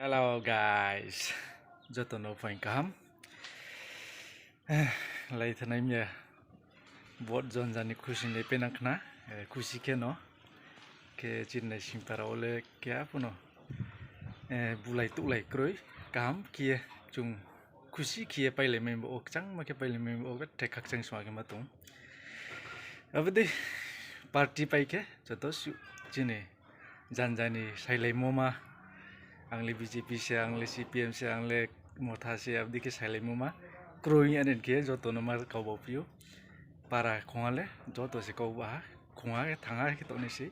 Hello guys, rất là phấn khám. Lại thế này nhỉ, buat zon zani khushi này bên anh na, khushi ke no, ke chín này sim para oleh ke apa no, bulai tu lai kroi, khám kia chung khushi kia pai le member ok chang ma ke pai le member ok tek hak chang swa ke matung. Abdi party pai ke, joto chín này zan zani sai le moma. Angli BJP se angli CPM se angli motha se abdi ke sailemu ma kroi anen ke joto no mar kau bopio para khongale joto se kau ba khonga ke thanga ke toni se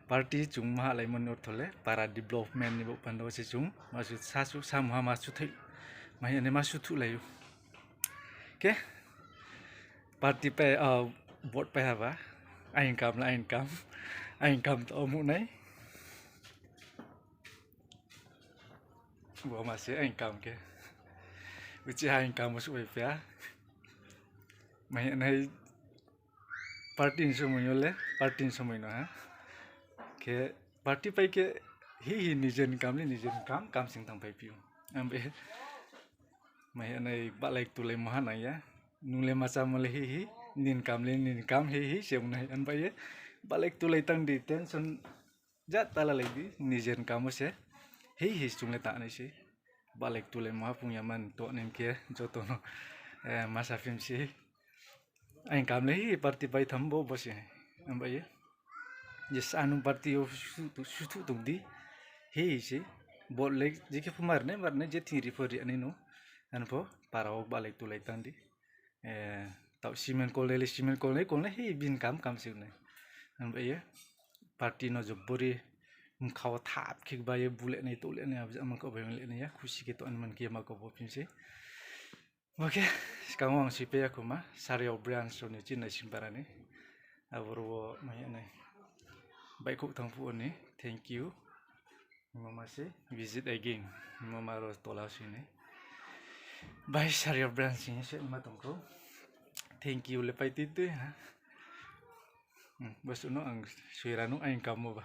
party chung ma lai mon thole para development ni bo pando se chung masu sasu samha masu thai mai ane masu thu layu ke party pe vote pe haba ain kam to mu nai gua masih income ke uci income masuk WPA main nai party semuanya le party semuanya ha ke party pai ke hi nijen kam sing tang pai piu ambe main nai balai tu le mahan ya nule masa mole hi nin kam hi sem nai an pai balai tu le tang di tension jat tala lagi nijen kamu se hi chung le ta nai si balik tu le ma punya man to nen ke joto no masa film si ain kam le hi party pai thambo bose amba ye yes anu party of sutu tung di hi si bol le jike marne je thiri fori ani no anpo para ok balik tu le tang di tau simen ko le hi bin kam si ne amba ye party no jobori kau thap kik baye bule nei to le ne abja man ko bayang le ne ya khushi ke to an man ke ma ko bopin se oke sekarang ang sipe aku ma sario brand so ne chin na simbara ne aburo maya ne baik ko tang pu ne thank you mama se visit again mama ro tola sini bye sario brand sini se ma tong ko thank you le pai titu ha bas no ang suiranu aing kamu ba